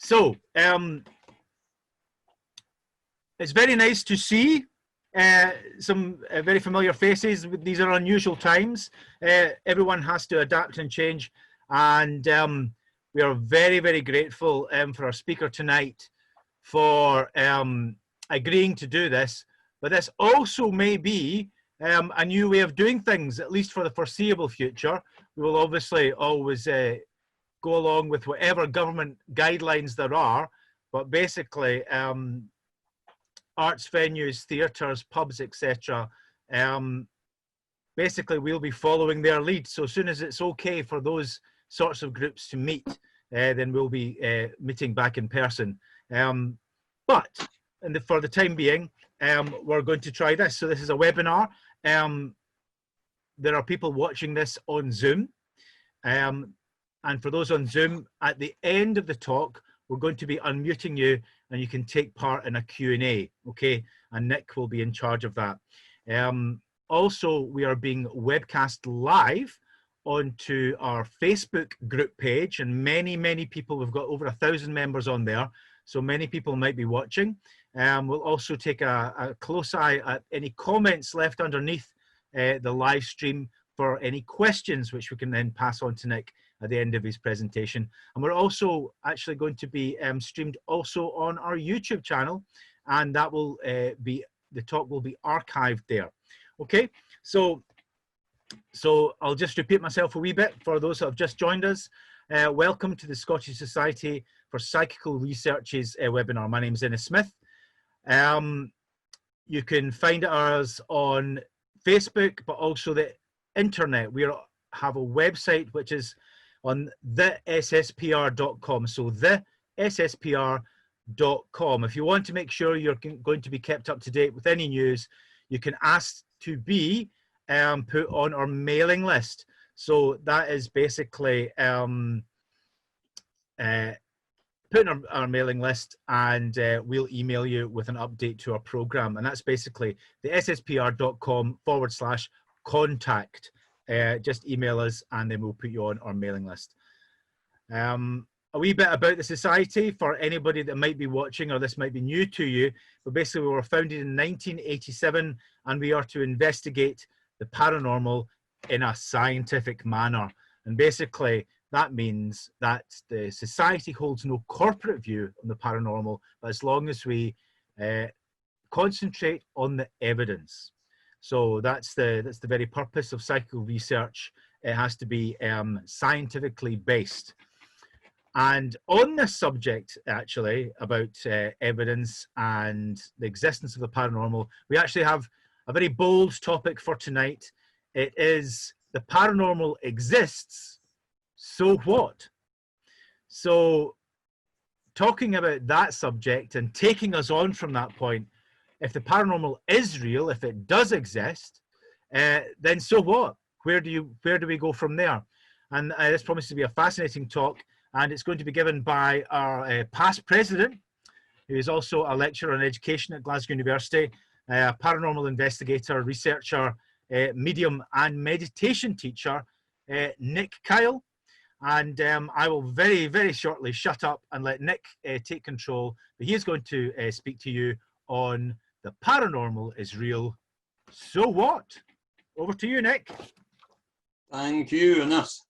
So, it's very nice to see some very familiar faces. These are unusual times. Everyone has to adapt and change. And we are very, very grateful for our speaker tonight for agreeing to do this. But this also may be a new way of doing things, at least for the foreseeable future. We will obviously always go along with whatever government guidelines there are, but basically arts venues, theatres, pubs, etc. Basically we'll be following their lead. So as soon as it's okay for those sorts of groups to meet, then we'll be meeting back in person. But for the time being, we're going to try this. So this is a webinar. There are people watching this on Zoom. And for those on Zoom, at the end of the talk, we're going to be unmuting you and you can take part in a Q&A, okay? And Nick will be in charge of that. Also, we are being webcast live onto our Facebook group page, and many, many people, we've got over 1,000 members on there, so many people might be watching. We'll also take a close eye at any comments left underneath the live stream for any questions, which we can then pass on to Nick at the end of his presentation. And we're also actually going to be streamed also on our YouTube channel, and that will be, the talk will be archived there. Okay, so I'll just repeat myself a wee bit for those that have just joined us. Welcome to the Scottish Society for Psychical Research's webinar. My name is Ennis Smith. You can find us on Facebook, but also the internet. We have a website which is on the SSPR.com. So the SSPR.com. If you want to make sure you're going to be kept up to date with any news, you can ask to be put on our mailing list. So that is basically put on our mailing list, and we'll email you with an update to our program. And that's basically the sspr.com/contact. Just email us and then we'll put you on our mailing list. A wee bit about the society for anybody that might be watching or this might be new to you. But basically we were founded in 1987 and we are to investigate the paranormal in a scientific manner. And basically that means that the society holds no corporate view on the paranormal, but as long as we concentrate on the evidence. So that's the very purpose of psychical research. It has to be scientifically based. And on this subject, actually, about evidence and the existence of the paranormal, we actually have a very bold topic for tonight. It is the paranormal exists, so what? So talking about that subject and taking us on from that point, if the paranormal is real, if it does exist, then so what? Where do we go from there? And this promises to be a fascinating talk, and it's going to be given by our past president, who is also a lecturer in education at Glasgow University, a paranormal investigator, researcher, medium and meditation teacher, Nick Kyle. And I will very, very shortly shut up and let Nick take control. But he is going to speak to you on the paranormal is real, so what? Over to you, Nick. Thank you, Ennis.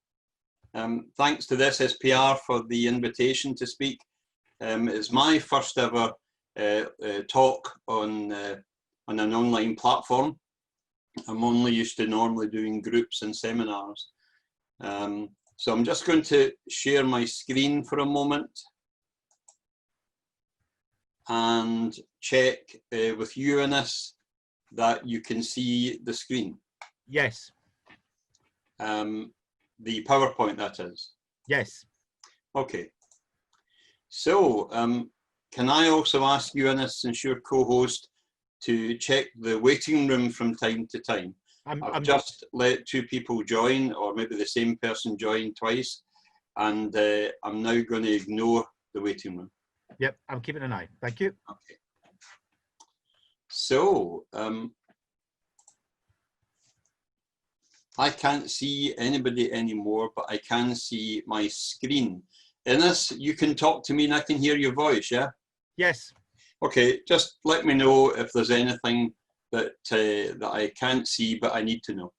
Thanks to the SSPR for the invitation to speak. It's my first ever talk on an online platform. I'm only used to normally doing groups and seminars. So I'm just going to share my screen for a moment and check with you, Ennis, that you can see the screen. Yes. The PowerPoint, that is. Yes. Okay. So can I also ask you, Ennis, since you're co-host, to check the waiting room from time to time? I've just let two people join, or maybe the same person join twice, and I'm now going to ignore the waiting room. Yep, I'm keeping an eye. Thank you. Okay. So I can't see anybody anymore, but I can see my screen. Ines, you can talk to me and I can hear your voice, yeah? Yes. Okay, just let me know if there's anything that, that I can't see but I need to know.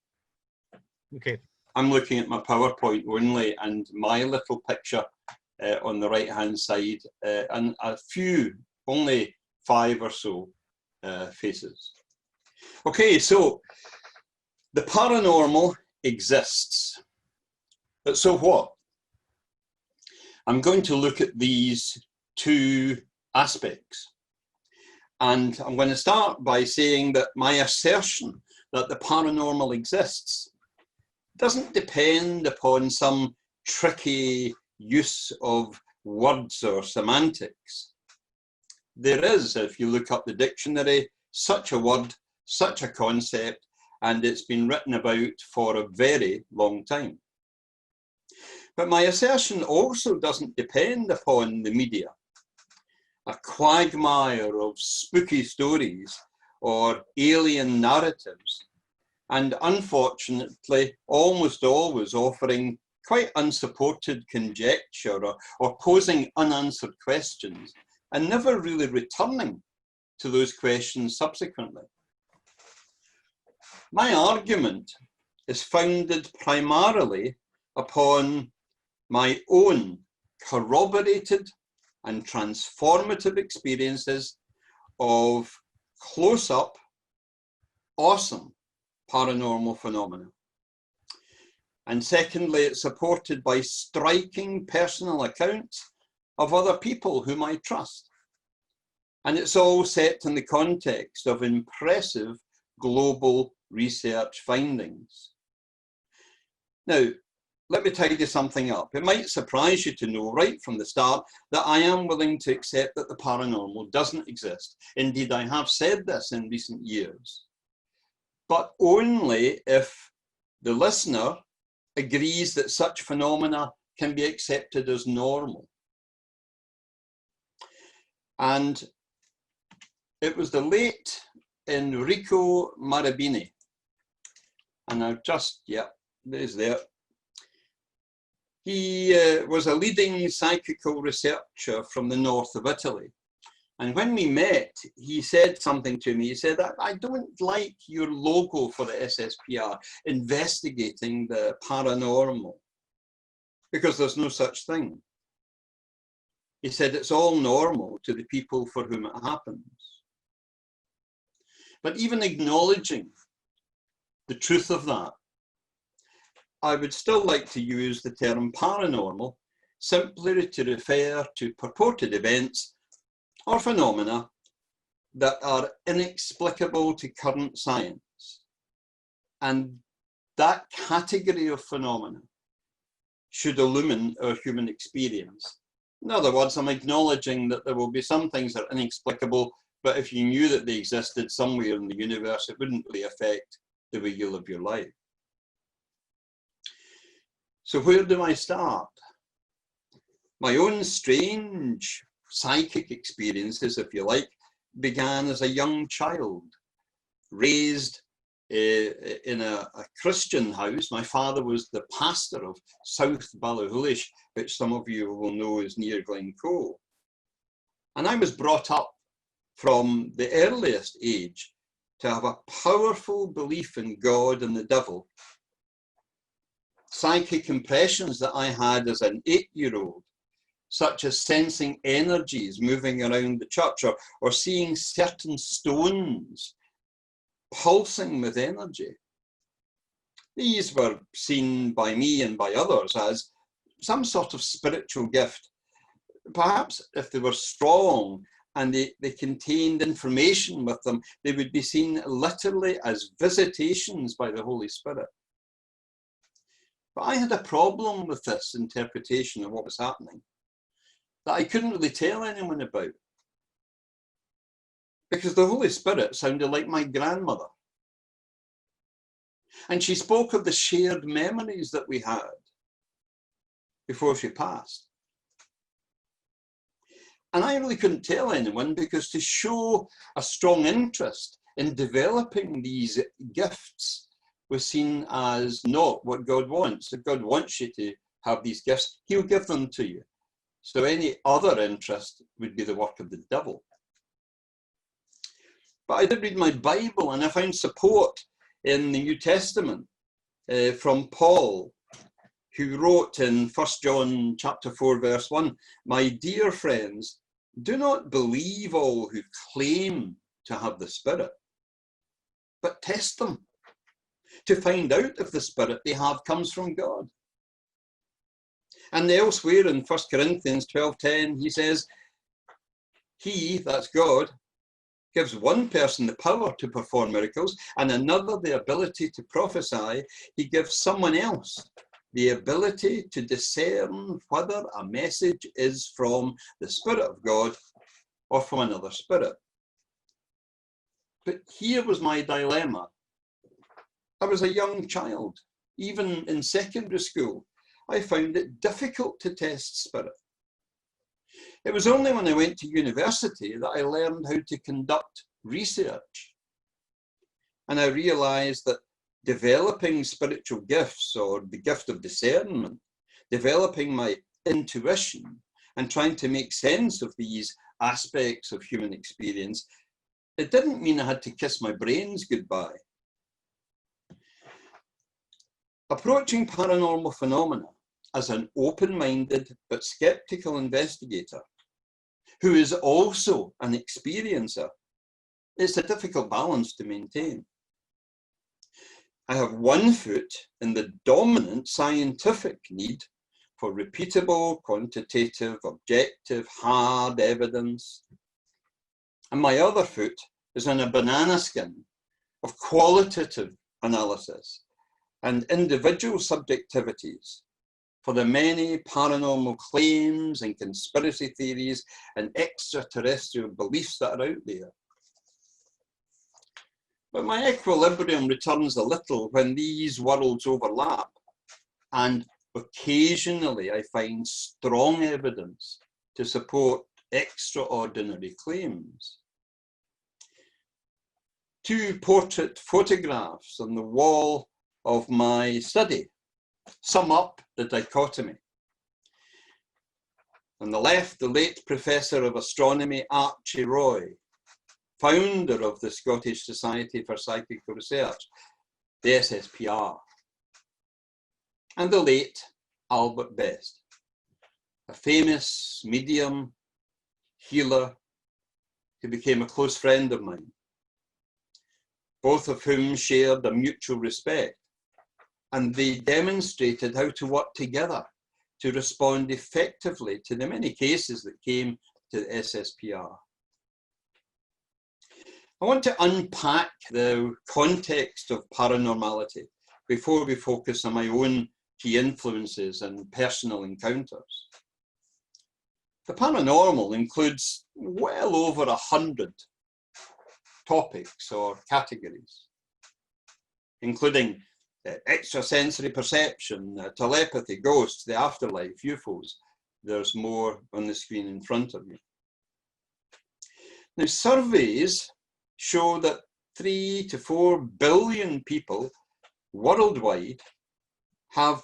Okay. I'm looking at my PowerPoint only and my little picture on the right hand side and a few, only 5 or so faces. Okay, so the paranormal exists, but so what? I'm going to look at these 2 aspects. And I'm going to start by saying that my assertion that the paranormal exists doesn't depend upon some tricky use of words or semantics. There is, if you look up the dictionary, such a word, such a concept, and it's been written about for a very long time. But my assertion also doesn't depend upon the media, a quagmire of spooky stories or alien narratives, and unfortunately almost always offering quite unsupported conjecture or posing unanswered questions and never really returning to those questions subsequently. My argument is founded primarily upon my own corroborated and transformative experiences of close-up, awesome paranormal phenomena. And secondly, it's supported by striking personal accounts of other people whom I trust. And it's all set in the context of impressive global research findings. Now, let me tidy something up. It might surprise you to know right from the start that I am willing to accept that the paranormal doesn't exist. Indeed, I have said this in recent years, but only if the listener agrees that such phenomena can be accepted as normal. And it was the late Enrico Marabini, and I've just, yeah, there's there. He was a leading psychical researcher from the north of Italy. And when we met, he said something to me. He said, I don't like your logo for the SSPR, investigating the paranormal, because there's no such thing. He said, it's all normal to the people for whom it happens. But even acknowledging the truth of that, I would still like to use the term paranormal simply to refer to purported events or phenomena that are inexplicable to current science. And that category of phenomena should illumine our human experience. In other words, I'm acknowledging that there will be some things that are inexplicable, but if you knew that they existed somewhere in the universe, it wouldn't really affect the way you live your life. So where do I start? My own strange psychic experiences, if you like, began as a young child, raised in a Christian house. My father was the pastor of South Ballyhullish, which some of you will know is near Glencoe. And I was brought up from the earliest age to have a powerful belief in God and the devil. Psychic impressions that I had as an 8-year-old, such as sensing energies moving around the church or seeing certain stones pulsing with energy. These were seen by me and by others as some sort of spiritual gift. Perhaps if they were strong and they contained information with them, they would be seen literally as visitations by the Holy Spirit. But I had a problem with this interpretation of what was happening that I couldn't really tell anyone about, because the Holy Spirit sounded like my grandmother. And she spoke of the shared memories that we had before she passed. And I really couldn't tell anyone, because to show a strong interest in developing these gifts was seen as not what God wants. If God wants you to have these gifts, he'll give them to you. So any other interest would be the work of the devil. But I did read my Bible, and I found support in the New Testament from Paul, who wrote in 1 John chapter 4, verse 1, "My dear friends, do not believe all who claim to have the Spirit, but test them to find out if the Spirit they have comes from God." And elsewhere in 1 Corinthians 12:10, he says, "He," that's God, "gives one person the power to perform miracles and another the ability to prophesy. He gives someone else the ability to discern whether a message is from the Spirit of God or from another spirit." But here was my dilemma. I was a young child. Even in secondary school, I found it difficult to test spirit. It was only when I went to university that I learned how to conduct research. And I realized that developing spiritual gifts, or the gift of discernment, developing my intuition and trying to make sense of these aspects of human experience, it didn't mean I had to kiss my brains goodbye. Approaching paranormal phenomena as an open-minded but skeptical investigator who is also an experiencer, it's a difficult balance to maintain. I have one foot in the dominant scientific need for repeatable, quantitative, objective, hard evidence. And my other foot is in a banana skin of qualitative analysis and individual subjectivities for the many paranormal claims and conspiracy theories and extraterrestrial beliefs that are out there. But my equilibrium returns a little when these worlds overlap, and occasionally I find strong evidence to support extraordinary claims. Two portrait photographs on the wall of my study sum up the dichotomy. On the left, the late Professor of Astronomy Archie Roy, founder of the Scottish Society for Psychical Research, the SSPR, and the late Albert Best, a famous medium, healer, who became a close friend of mine, both of whom shared a mutual respect, and they demonstrated how to work together to respond effectively to the many cases that came to the SSPR. I want to unpack the context of paranormality before we focus on my own key influences and personal encounters. The paranormal includes well over 100 topics or categories, including extrasensory perception, telepathy, ghosts, the afterlife, UFOs. There's more on the screen in front of you. Now, surveys show that 3 to 4 billion people worldwide have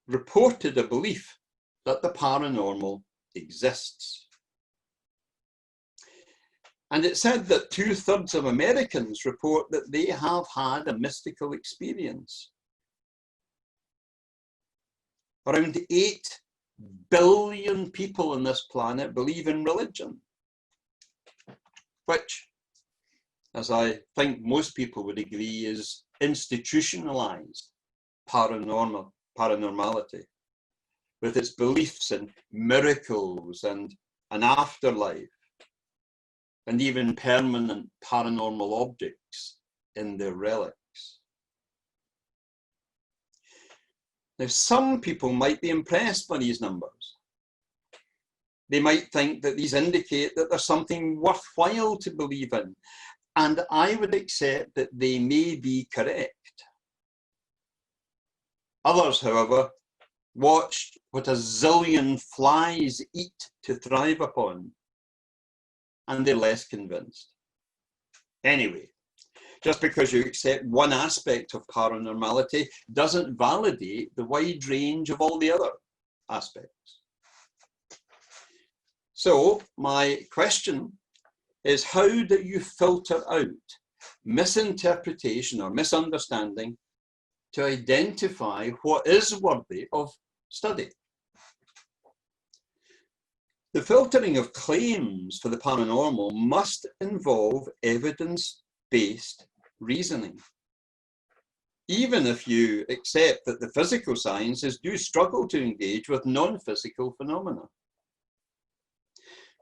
reported a belief that the paranormal exists. And it said that 2/3 of Americans report that they have had a mystical experience. Around 8 billion people on this planet believe in religion, which, as I think most people would agree, is institutionalized paranormality, with its beliefs in miracles and an afterlife, and even permanent paranormal objects in their relics. Now, some people might be impressed by these numbers. They might think that these indicate that there's something worthwhile to believe in, and I would accept that they may be correct. Others, however, watched what a zillion flies eat to thrive upon, and they're less convinced. Anyway, just because you accept one aspect of paranormality doesn't validate the wide range of all the other aspects. So my question is, how do you filter out misinterpretation or misunderstanding to identify what is worthy of study? The filtering of claims for the paranormal must involve evidence-based reasoning, even if you accept that the physical sciences do struggle to engage with non-physical phenomena.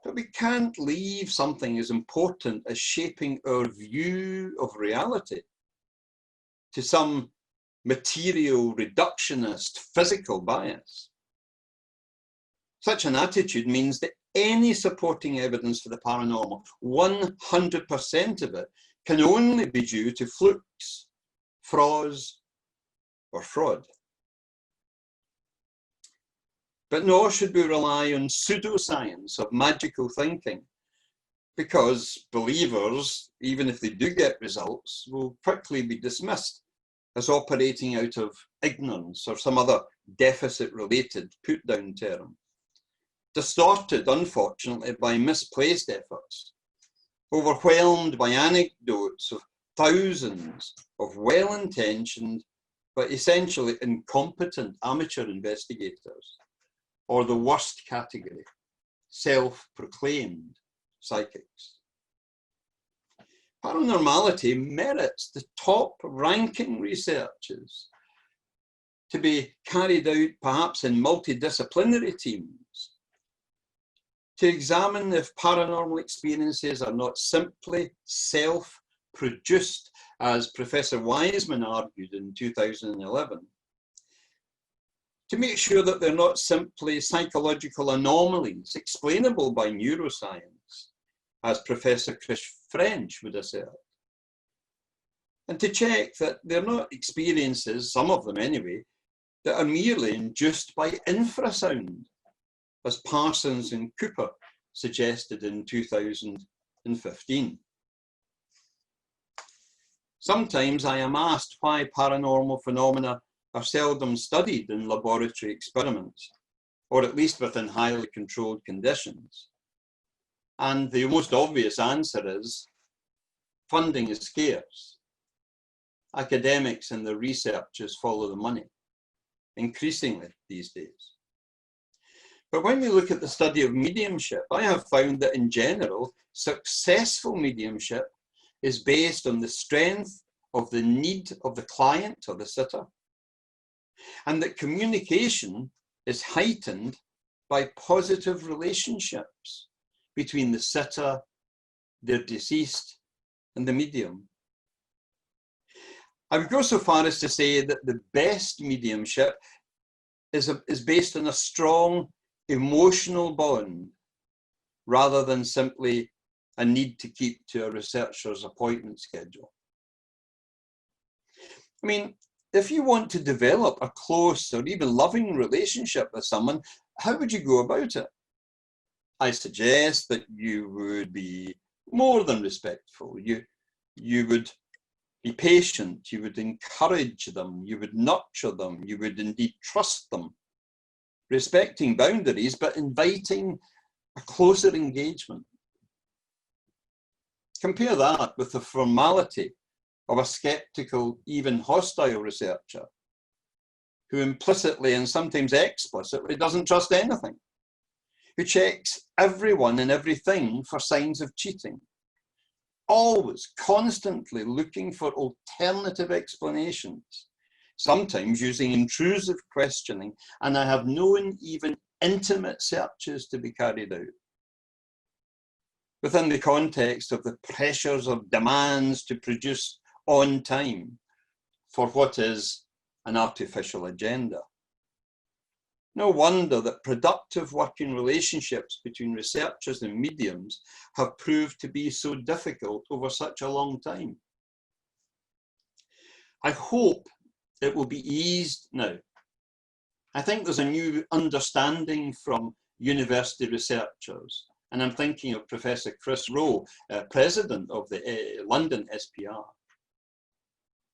But we can't leave something as important as shaping our view of reality to some material reductionist physical bias. Such an attitude means that any supporting evidence for the paranormal, 100% of it, can only be due to flukes, frauds, or fraud. But nor should we rely on pseudoscience of magical thinking, because believers, even if they do get results, will quickly be dismissed as operating out of ignorance or some other deficit-related put-down term, distorted, unfortunately, by misplaced efforts, overwhelmed by anecdotes of thousands of well-intentioned but essentially incompetent amateur investigators, or the worst category, self-proclaimed psychics. Paranormality merits the top-ranking researches to be carried out perhaps in multidisciplinary teams to examine if paranormal experiences are not simply self-produced, as Professor Wiseman argued in 2011, to make sure that they're not simply psychological anomalies explainable by neuroscience, as Professor Chris French would assert, and to check that they're not experiences, some of them anyway, that are merely induced by infrasound, as Parsons and Cooper suggested in 2015. Sometimes I am asked why paranormal phenomena are seldom studied in laboratory experiments, or at least within highly controlled conditions. And the most obvious answer is funding is scarce. Academics and their researchers follow the money, increasingly these days. But when we look at the study of mediumship, I have found that in general, successful mediumship is based on the strength of the need of the client or the sitter, and that communication is heightened by positive relationships between the sitter, their deceased, and the medium. I would go so far as to say that the best mediumship is based on a strong emotional bond, rather than simply a need to keep to a researcher's appointment schedule. I mean, if you want to develop a close or even loving relationship with someone, how would you go about it? I suggest that you would be more than respectful. You would be patient, you would encourage them, you would nurture them, you would indeed trust them, respecting boundaries, but inviting a closer engagement. Compare that with the formality of a skeptical, even hostile researcher who implicitly and sometimes explicitly doesn't trust anything, who checks everyone and everything for signs of cheating, always constantly looking for alternative explanations, sometimes using intrusive questioning, and I have known even intimate searches to be carried out within the context of the pressures of demands to produce on time for what is an artificial agenda. No wonder that productive working relationships between researchers and mediums have proved to be so difficult over such a long time. I hope it will be eased now. I think there's a new understanding from university researchers, and I'm thinking of Professor Chris Rowe, president of the London SPR,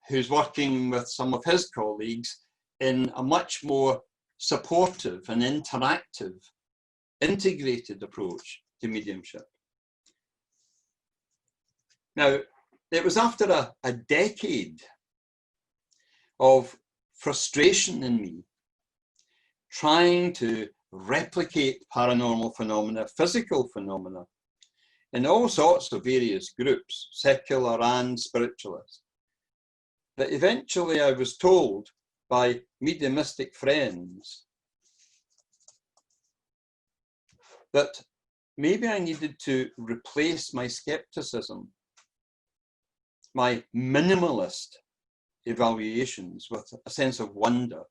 who's working with some of his colleagues in a much more supportive and interactive integrated approach to mediumship. Now, it was after a decade of frustration in me trying to replicate paranormal phenomena, physical phenomena, in all sorts of various groups, secular and spiritualist, that eventually I was told by mediumistic friends that maybe I needed to replace my skepticism, my minimalist evaluations, with a sense of wonder,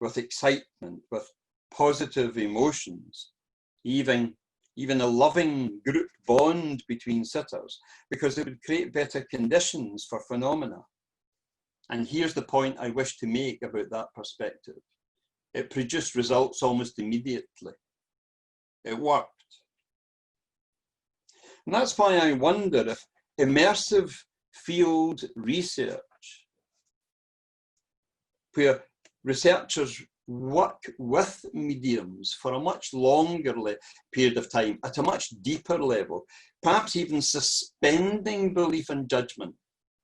with excitement, with positive emotions, even a loving group bond between sitters, because it would create better conditions for phenomena. And here's the point I wish to make about that perspective. It produced results almost immediately. It worked. And that's why I wonder if immersive field research, where researchers work with mediums for a much longer period of time, at a much deeper level, perhaps even suspending belief and judgment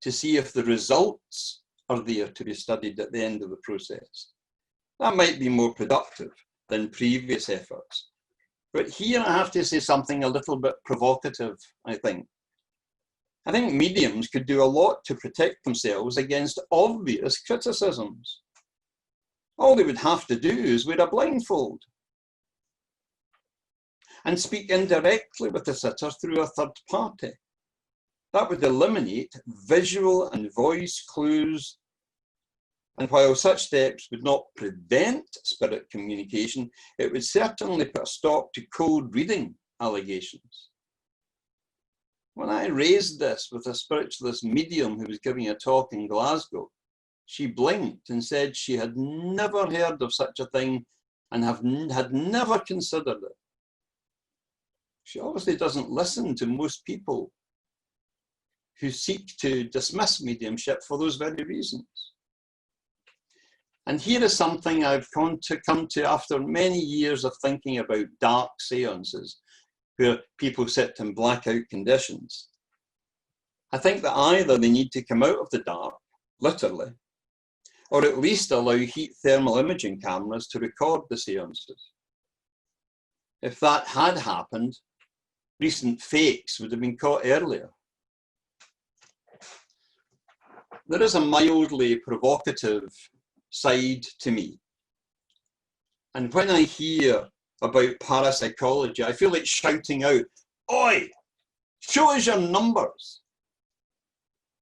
to see if the results are there to be studied at the end of the process. That might be more productive than previous efforts. But here I have to say something a little bit provocative, I think. I think mediums could do a lot to protect themselves against obvious criticisms. All they would have to do is wear a blindfold and speak indirectly with the sitter through a third party. That would eliminate visual and voice clues. And while such steps would not prevent spirit communication, it would certainly put a stop to cold reading allegations. When I raised this with a spiritualist medium who was giving a talk in Glasgow, she blinked and said she had never heard of such a thing and had never considered it. She obviously doesn't listen to most people who seek to dismiss mediumship for those very reasons. And here is something I've come to after many years of thinking about dark seances, where people sit in blackout conditions. I think that either they need to come out of the dark, literally, or at least allow heat thermal imaging cameras to record the seances. If that had happened, recent fakes would have been caught earlier. There is a mildly provocative side to me. And when I hear about parapsychology, I feel like shouting out, "Oi, show us your numbers,"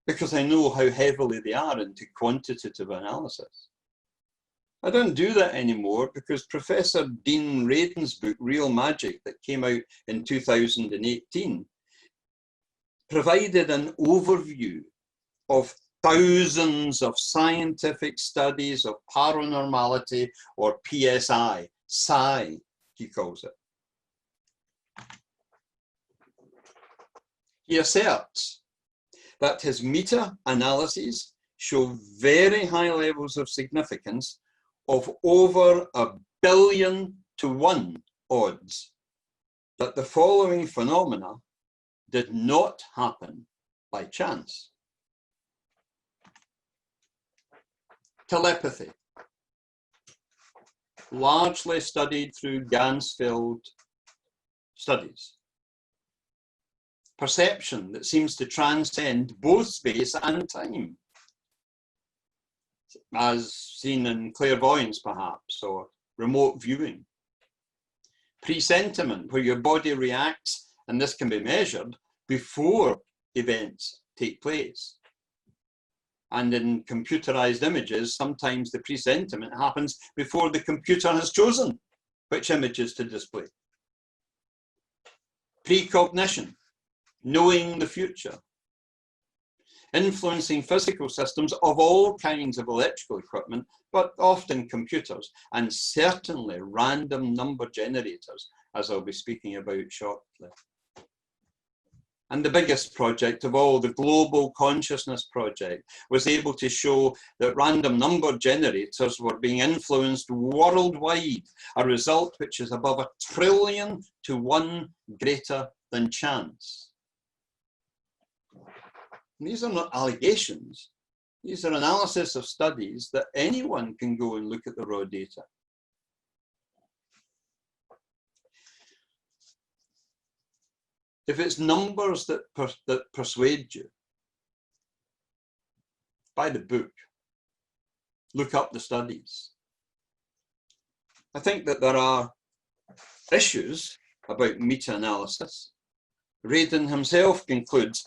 because I know how heavily they are into quantitative analysis. I don't do that anymore because Professor Dean Radin's book, Real Magic, that came out in 2018, provided an overview of thousands of scientific studies of paranormality, or PSI, Psi, he calls it. He asserts that his meta-analyses show very high levels of significance of over 1,000,000,000 to 1 odds that the following phenomena did not happen by chance. Telepathy, largely studied through Gansfeld studies. Perception that seems to transcend both space and time, as seen in clairvoyance perhaps, or remote viewing. Presentiment, where your body reacts, and this can be measured before events take place. And in computerized images, sometimes the presentiment happens before the computer has chosen which images to display. Precognition, knowing the future. Influencing physical systems of all kinds of electrical equipment, but often computers, and certainly random number generators, as I'll be speaking about shortly. and the biggest project of all, the Global Consciousness Project, was able to show that random number generators were being influenced worldwide, a result which is above 1 trillion to 1 greater than chance. And these are not allegations. These are analysis of studies that anyone can go and look at the raw data. If it's numbers that persuade you, buy the book, look up the studies. I think that there are issues about meta-analysis. Radin himself concludes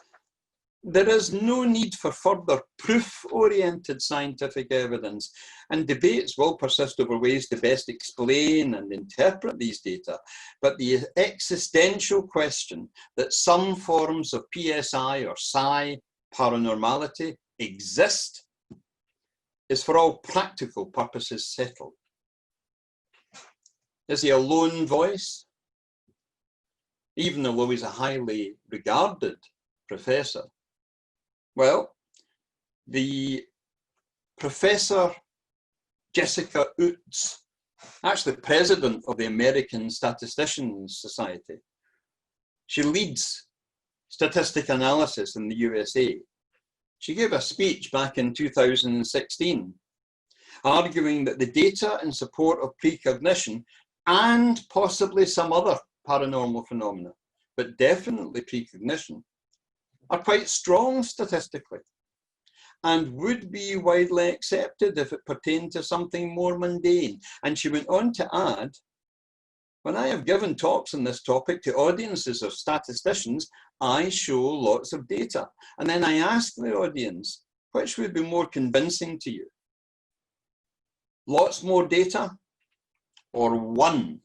there is no need for further proof-oriented scientific evidence, and debates will persist over ways to best explain and interpret these data. But the existential question that some forms of PSI or psi paranormality exist is for all practical purposes settled. Is he a lone voice? Even though he's a highly regarded professor. Well, the Professor Jessica Utz, actually president of the American Statisticians Society, she leads statistic analysis in the USA. She gave a speech back in 2016, arguing that the data in support of precognition and possibly some other paranormal phenomena, but definitely precognition, are quite strong statistically and would be widely accepted if it pertained to something more mundane. And she went on to add, when I have given talks on this topic to audiences of statisticians, I show lots of data. And then I ask the audience, which would be more convincing to you? Lots more data or one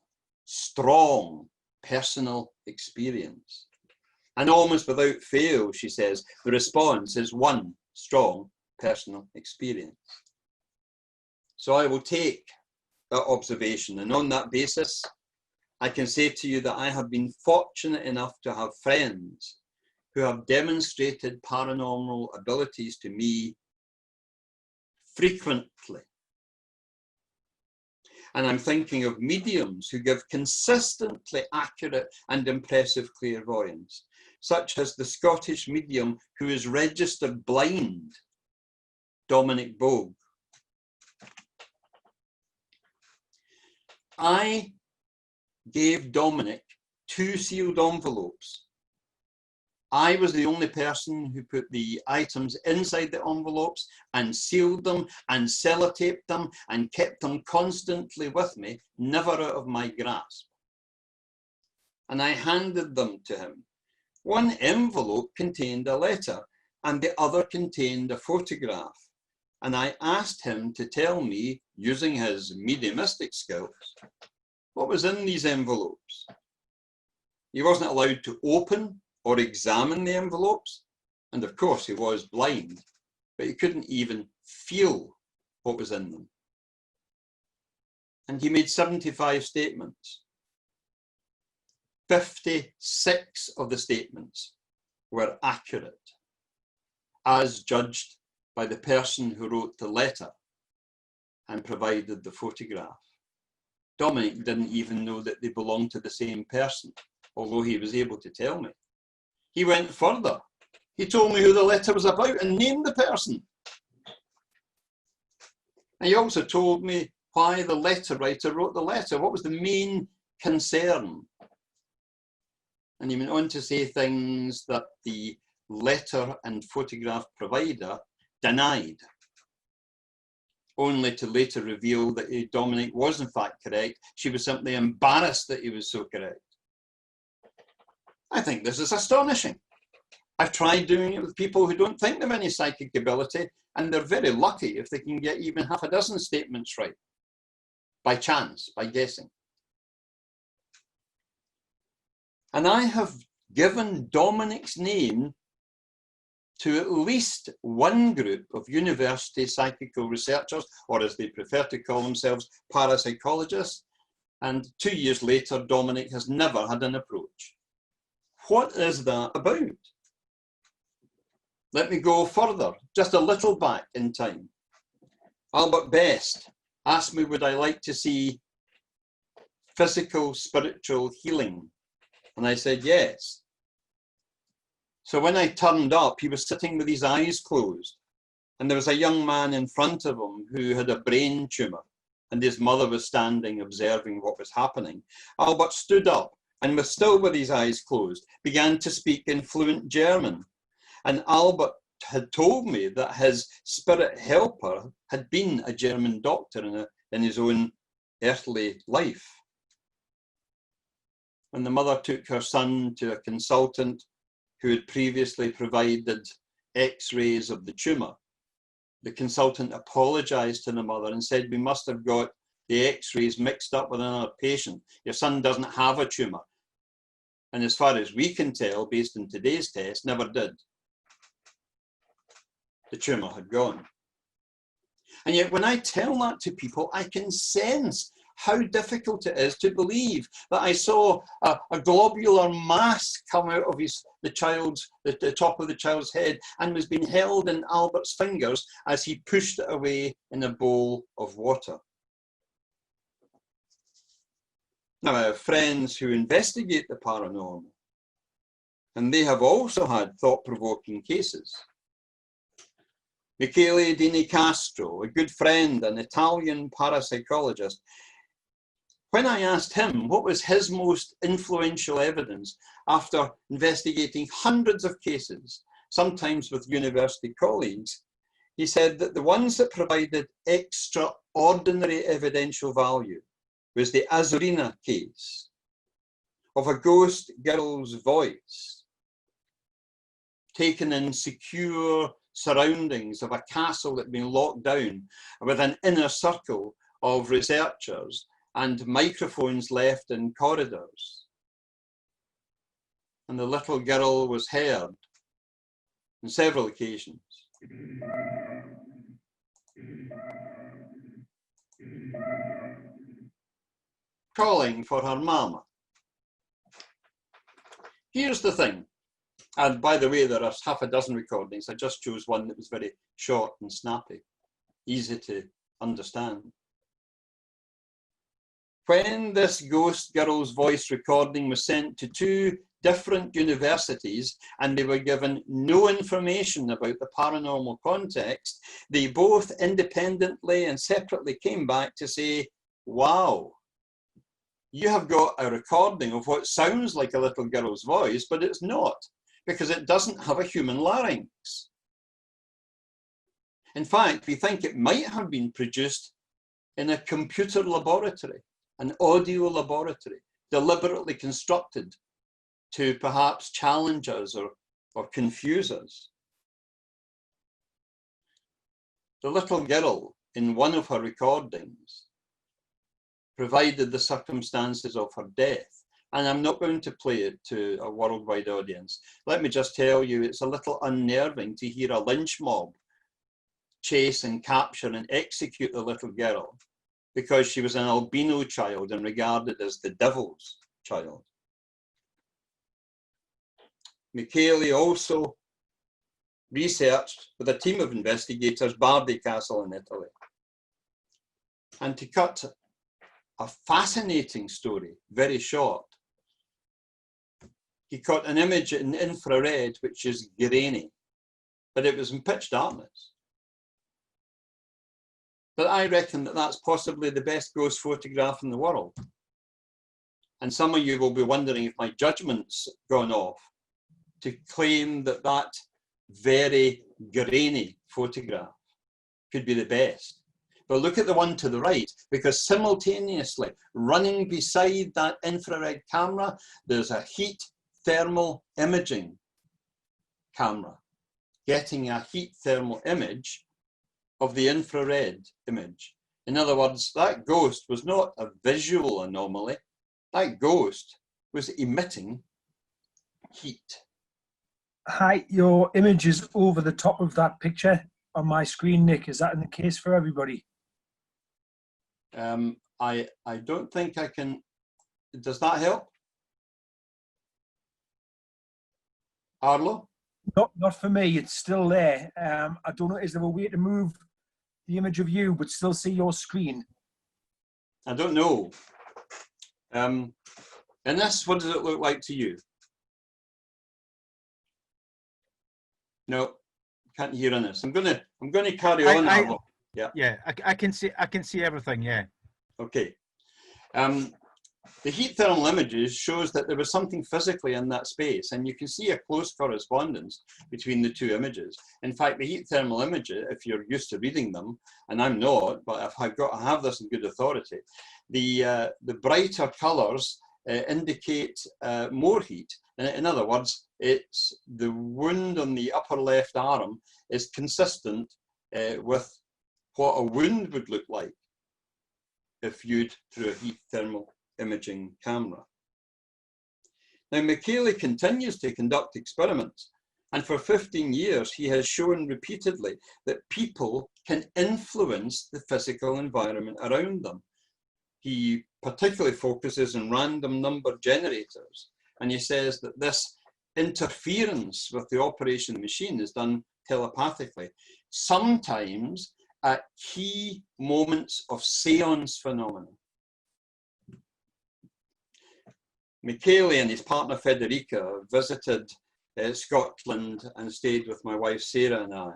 strong personal experience? And almost without fail, she says, the response is one strong personal experience. So I will take that observation, and on that basis, I can say to you that I have been fortunate enough to have friends who have demonstrated paranormal abilities to me frequently. And I'm thinking of mediums who give consistently accurate and impressive clairvoyance, such as the Scottish medium who is registered blind, Dominic Bogue. I gave Dominic 2 sealed envelopes. I was the only person who put the items inside the envelopes and sealed them and sellotaped them and kept them constantly with me, never out of my grasp. And I handed them to him. One envelope contained a letter and the other contained a photograph. And I asked him to tell me, using his mediumistic skills, what was in these envelopes. He wasn't allowed to open or examine the envelopes. And of course he was blind, but he couldn't even feel what was in them. And he made 75 statements. 56 of the statements were accurate, as judged by the person who wrote the letter and provided the photograph. Dominic didn't even know that they belonged to the same person, although he was able to tell me. He went further. He told me who the letter was about and named the person. And he also told me why the letter writer wrote the letter. What was the main concern? And he went on to say things that the letter and photograph provider denied, only to later reveal that Dominic was in fact correct. She was simply embarrassed that he was so correct. I think this is astonishing. I've tried doing it with people who don't think they have any psychic ability, and they're very lucky if they can get even half a dozen statements right, by chance, by guessing. And I have given Dominic's name to at least one group of university psychical researchers, or as they prefer to call themselves, parapsychologists. And 2 years later, Dominic has never had an approach. what is that about? Let me go further, just a little back in time. Albert Best asked me, would I like to see physical, spiritual healing? And I said, yes. So when I turned up, he was sitting with his eyes closed. And there was a young man in front of him who had a brain tumor. And his mother was standing observing what was happening. Albert stood up and was still with his eyes closed, began to speak in fluent German. And Albert had told me that his spirit helper had been a German doctor in his own earthly life. When the mother took her son to a consultant who had previously provided x-rays of the tumour, the consultant apologised to the mother and said, we must have got the x-rays mixed up with another patient. Your son doesn't have a tumour. And as far as we can tell, based on today's test, never did. The tumour had gone. And yet when I tell that to people, I can sense how difficult it is to believe that I saw a globular mass come out of the top of the child's head and was being held in Albert's fingers as he pushed it away in a bowl of water. Now, I have friends who investigate the paranormal, and they have also had thought-provoking cases. Michele Di Nicastro, a good friend, an Italian parapsychologist, when I asked him what was his most influential evidence after investigating hundreds of cases, sometimes with university colleagues, he said that the ones that provided extraordinary evidential value was the Azzurina case of a ghost girl's voice taken in secure surroundings of a castle that had been locked down with an inner circle of researchers and microphones left in corridors. And the little girl was heard on several occasions calling for her mama. Here's the thing, and by the way, there are half a dozen recordings. I just chose one that was very short and snappy, easy to understand. When this ghost girl's voice recording was sent to 2 different universities and they were given no information about the paranormal context, they both independently and separately came back to say, wow, you have got a recording of what sounds like a little girl's voice, but it's not, because it doesn't have a human larynx. In fact, we think it might have been produced in a computer laboratory, an audio laboratory, deliberately constructed to perhaps challenge us or confuse us. The little girl in one of her recordings provided the circumstances of her death. And I'm not going to play it to a worldwide audience. Let me just tell you, it's a little unnerving to hear a lynch mob chase and capture and execute the little girl because she was an albino child and regarded as the devil's child. Michele also researched with a team of investigators Bardi Castle in Italy. And to cut a fascinating story, very short, he caught an image in infrared which is grainy, but it was in pitch darkness. But I reckon that that's possibly the best ghost photograph in the world. And some of you will be wondering if my judgment's gone off to claim that that very grainy photograph could be the best. But look at the one to the right, because simultaneously running beside that infrared camera, there's a heat thermal imaging camera, getting a heat thermal image of the infrared image. In other words, that ghost was not a visual anomaly. That ghost was emitting heat. Hi, your image is over the top of that picture on my screen, Nick. Is that in the case for everybody? I don't think I can. Does that help? Arlo? Not for me. It's still there. I don't know. Is there a way to move the image of you but still see your screen? I don't know. And this, what does it look like to you? No, can't hear on this. I'm gonna carry on. Arlo. Yeah, I can see everything. Yeah. Okay. The heat thermal images shows that there was something physically in that space, and you can see a close correspondence between the two images. In fact, the heat thermal images, if you're used to reading them, and I'm not, but I have this in good authority, the brighter colours indicate more heat. In other words, it's the wound on the upper left arm is consistent with what a wound would look like if viewed through a heat thermal imaging camera. Now, Michele continues to conduct experiments, and for 15 years he has shown repeatedly that people can influence the physical environment around them. He particularly focuses on random number generators, and he says that this interference with the operation of the machine is done telepathically, sometimes at key moments of seance phenomena. Michele and his partner Federica visited Scotland and stayed with my wife Sarah and I.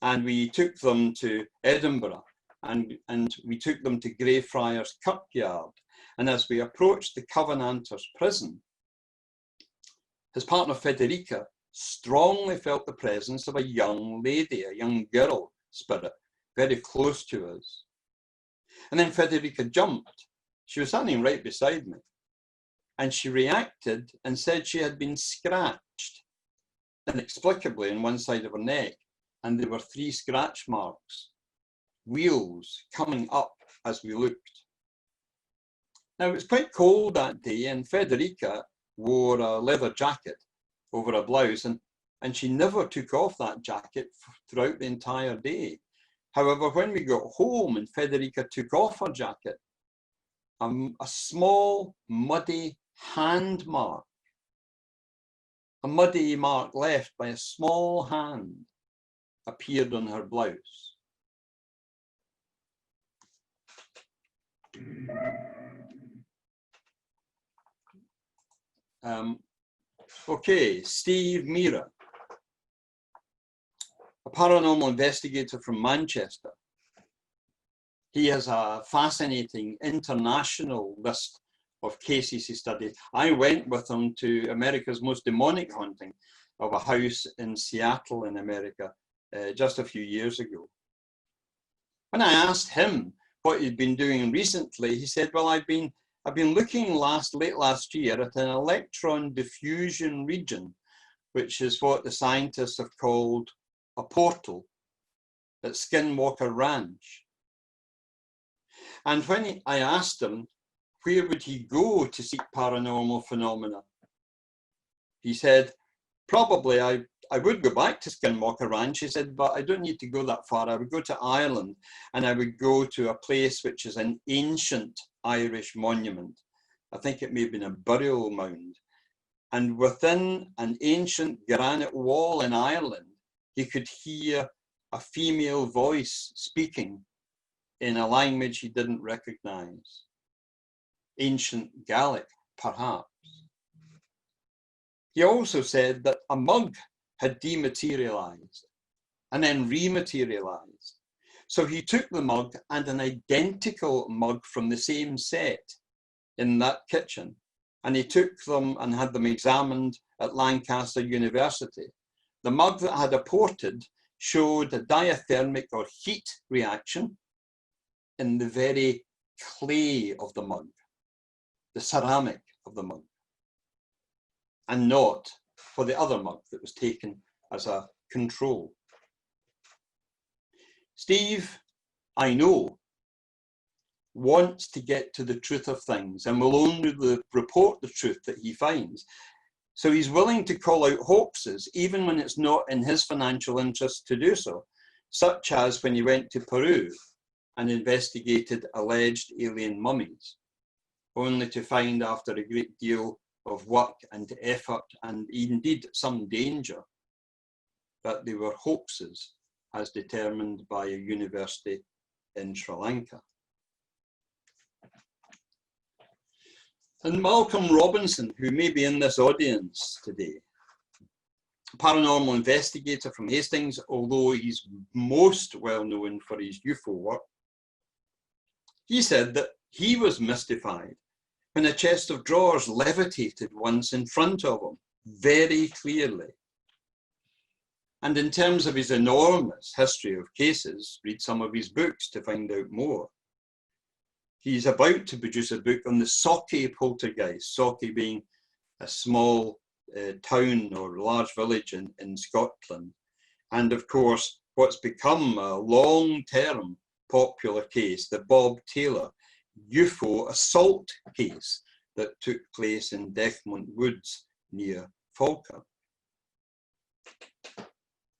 And we took them to Edinburgh, and we took them to Greyfriars Kirkyard. And as we approached the Covenanters prison, his partner Federica strongly felt the presence of a young lady, a young girl spirit, very close to us. And then Federica jumped. She was standing right beside me. And she reacted and said she had been scratched inexplicably on one side of her neck. And there were 3 scratch marks, wheels coming up as we looked. Now, it was quite cold that day, and Federica wore a leather jacket over a blouse, and she never took off that jacket throughout the entire day. However, when we got home and Federica took off her jacket, a small muddy hand mark, a muddy mark left by a small hand, appeared on her blouse. Okay, Steve Mira, a paranormal investigator from Manchester. He has a fascinating international list of cases he studied. I went with him to America's most demonic haunting of a house in Seattle in America just a few years ago. When I asked him what he'd been doing recently, he said, well, I've been looking late last year at an electron diffusion region, which is what the scientists have called a portal at Skinwalker Ranch. And when I asked him where would he go to seek paranormal phenomena, he said, probably I would go back to Skinwalker Ranch. He said, but I don't need to go that far. I would go to Ireland, and I would go to a place which is an ancient Irish monument. I think it may have been a burial mound. And within an ancient granite wall in Ireland, he could hear a female voice speaking in a language he didn't recognize. Ancient Gaelic, perhaps. He also said that a mug had dematerialized and then rematerialized. So he took the mug and an identical mug from the same set in that kitchen, and he took them and had them examined at Lancaster University. The mug that had apported showed a diathermic or heat reaction in the very clay of the mug, the ceramic of the mug, and not for the other mug that was taken as a control. Steve, I know, wants to get to the truth of things and will only report the truth that he finds. So he's willing to call out hoaxes, even when it's not in his financial interest to do so, such as when he went to Peru and investigated alleged alien mummies, only to find after a great deal of work and effort and indeed some danger, that they were hoaxes as determined by a university in Sri Lanka. And Malcolm Robinson, who may be in this audience today, a paranormal investigator from Hastings, although he's most well known for his UFO work, he said that he was mystified when a chest of drawers levitated once in front of him, very clearly. And in terms of his enormous history of cases, read some of his books to find out more. He's about to produce a book on the Socky poltergeist, Socky being a small town or large village in Scotland. And of course, what's become a long-term popular case, the Bob Taylor UFO assault case that took place in Dechmont Woods near Falkirk.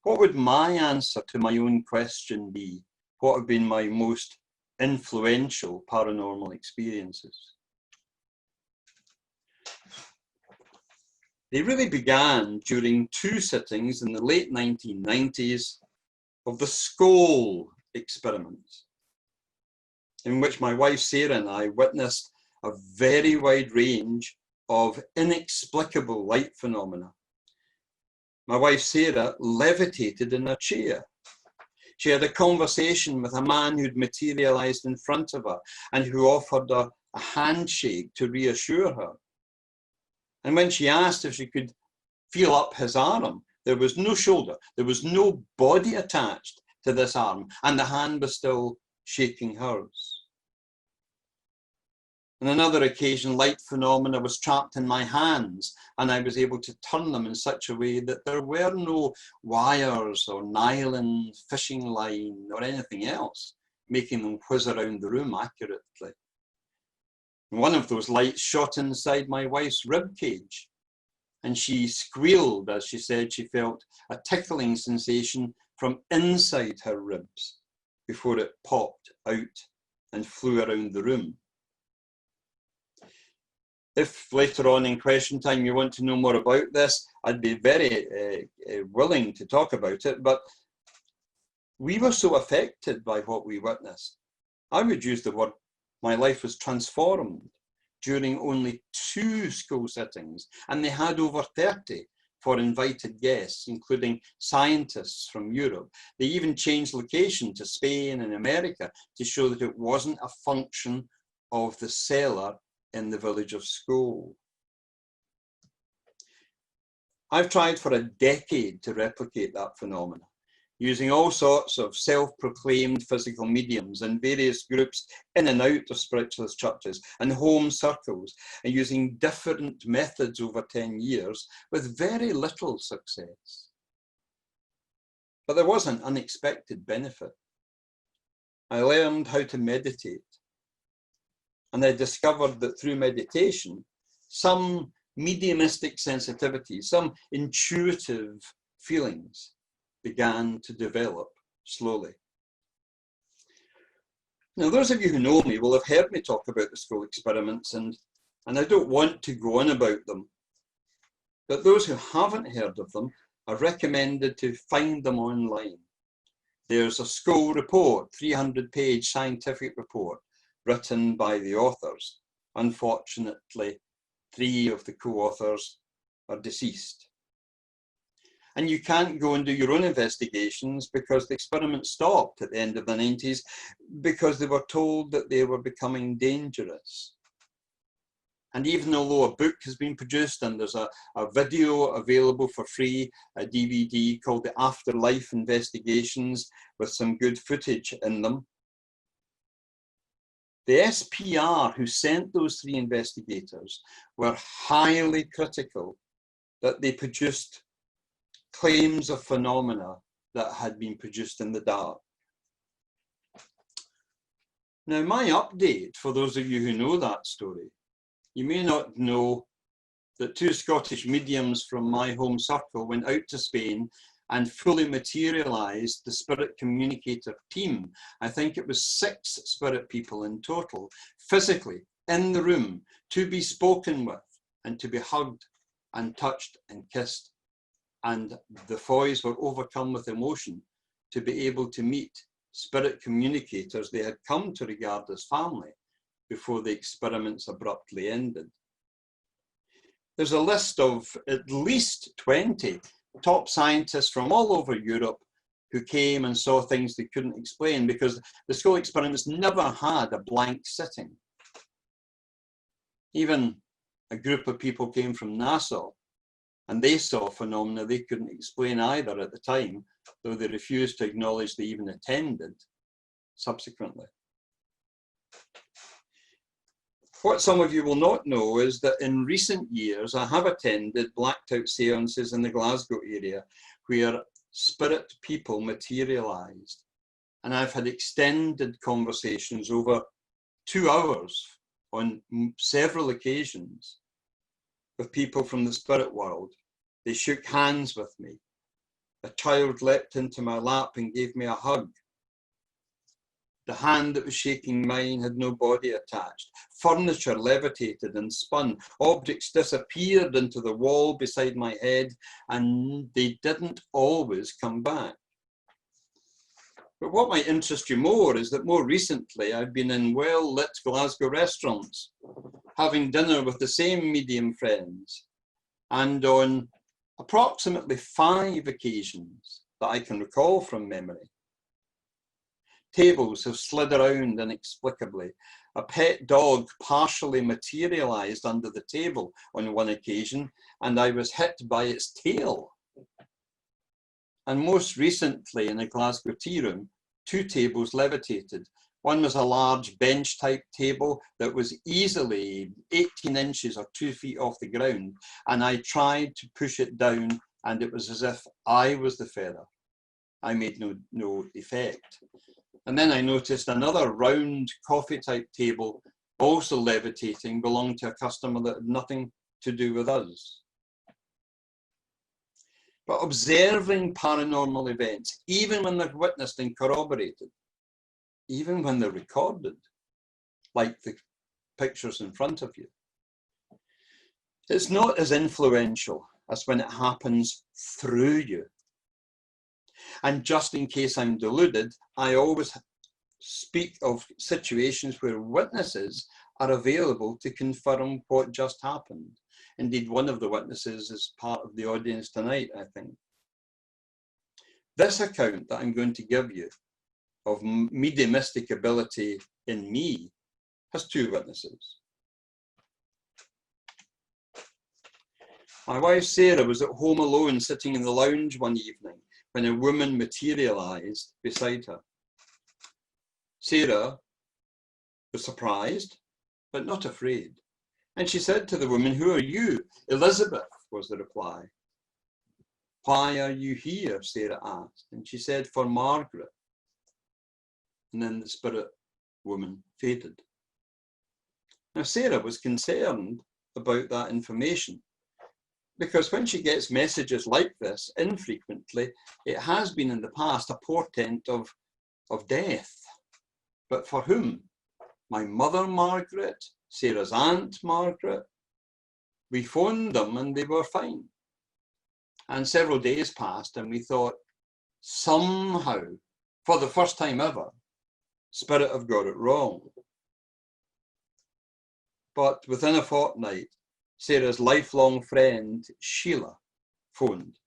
What would my answer to my own question be? What have been my most influential paranormal experiences? They really began during two sittings in the late 1990s of the Skoll experiments, in which my wife Sarah and I witnessed a very wide range of inexplicable light phenomena. My wife Sarah levitated in a chair. She had a conversation with a man who'd materialized in front of her and who offered her a handshake to reassure her. And when she asked if she could feel up his arm, there was no shoulder, there was no body attached to this arm, and the hand was still shaking hers. On another occasion, light phenomena was trapped in my hands, and I was able to turn them in such a way that there were no wires or nylon fishing line or anything else, making them whiz around the room accurately. One of those lights shot inside my wife's rib cage, and she squealed as she said she felt a tickling sensation from inside her ribs before it popped out and flew around the room. If later on in question time you want to know more about this, I'd be very willing to talk about it, but we were so affected by what we witnessed. I would use the word, my life was transformed during only 2 school sittings, and they had over 30 for invited guests, including scientists from Europe. They even changed location to Spain and America to show that it wasn't a function of the cellar in the village of Skoll. I've tried for a decade to replicate that phenomenon, using all sorts of self-proclaimed physical mediums and various groups in and out of spiritualist churches and home circles, and using different methods over 10 years with very little success. But there was an unexpected benefit. I learned how to meditate, and I discovered that through meditation, some mediumistic sensitivity, some intuitive feelings began to develop slowly. Now, those of you who know me will have heard me talk about the Skoll experiments, and I don't want to go on about them. But those who haven't heard of them are recommended to find them online. There's a Skoll report, 300-page scientific report, written by the authors. Unfortunately, 3 of the co-authors are deceased. And you can't go and do your own investigations because the experiment stopped at the end of the 90s because they were told that they were becoming dangerous. And even although a book has been produced and there's a video available for free, a DVD called The Afterlife Investigations with some good footage in them, the SPR who sent those 3 investigators were highly critical that they produced claims of phenomena that had been produced in the dark. Now, my update, for those of you who know that story, you may not know that 2 Scottish mediums from my home circle went out to Spain and fully materialized the spirit communicator team. I think it was 6 spirit people in total, physically in the room to be spoken with and to be hugged and touched and kissed. And the Foys were overcome with emotion to be able to meet spirit communicators they had come to regard as family before the experiments abruptly ended. There's a list of at least 20 top scientists from all over Europe who came and saw things they couldn't explain, because the school experiments never had a blank sitting. Even a group of people came from Nassau, and they saw phenomena they couldn't explain either at the time, though they refused to acknowledge they even attended subsequently. What some of you will not know is that in recent years, I have attended blacked out seances in the Glasgow area where spirit people materialized. And I've had extended conversations over 2 hours on several occasions with people from the spirit world. They shook hands with me. A child leapt into my lap and gave me a hug. The hand that was shaking mine had no body attached. Furniture levitated and spun. Objects disappeared into the wall beside my head, and they didn't always come back. But what might interest you more is that more recently I've been in well-lit Glasgow restaurants, having dinner with the same medium friends, and on approximately 5 occasions that I can recall from memory, tables have slid around inexplicably. A pet dog partially materialized under the table on one occasion, and I was hit by its tail. And most recently in a Glasgow tea room, 2 tables levitated. One was a large bench type table that was easily 18 inches or 2 feet off the ground, and I tried to push it down, and it was as if I was the feather. I made no effect. And then I noticed another round coffee type table, also levitating, belonged to a customer that had nothing to do with us. But observing paranormal events, even when they're witnessed and corroborated, even when they're recorded, like the pictures in front of you, it's not as influential as when it happens through you. And just in case I'm deluded, I always speak of situations where witnesses are available to confirm what just happened. Indeed, one of the witnesses is part of the audience tonight, I think. This account that I'm going to give you of mediumistic ability in me has 2 witnesses. My wife Sarah was at home alone, sitting in the lounge one evening when a woman materialized beside her. Sarah was surprised, but not afraid. And she said to the woman, "Who are you?" "Elizabeth," was the reply. "Why are you here?" Sarah asked. And she said, "For Margaret." And then the spirit woman faded. Now, Sarah was concerned about that information, because when she gets messages like this infrequently, it has been in the past a portent of death. But for whom? My mother Margaret, Sarah's aunt Margaret. We phoned them and they were fine. And several days passed and we thought, somehow, for the first time ever, Spirit have got it wrong. But within a fortnight, Sarah's lifelong friend, Sheila, phoned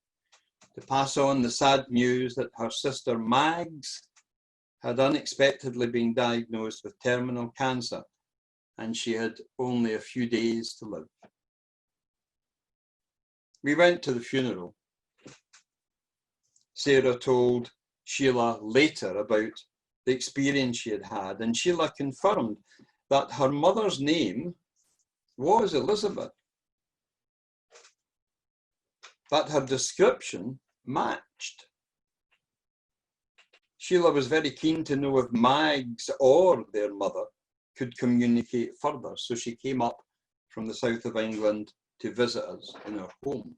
to pass on the sad news that her sister Mags had unexpectedly been diagnosed with terminal cancer, and she had only a few days to live. We went to the funeral. Sarah told Sheila later about the experience she had had, and Sheila confirmed that her mother's name was Elizabeth, that her description matched. Sheila was very keen to know if Mags or their mother could communicate further, so she came up from the south of England to visit us in her home.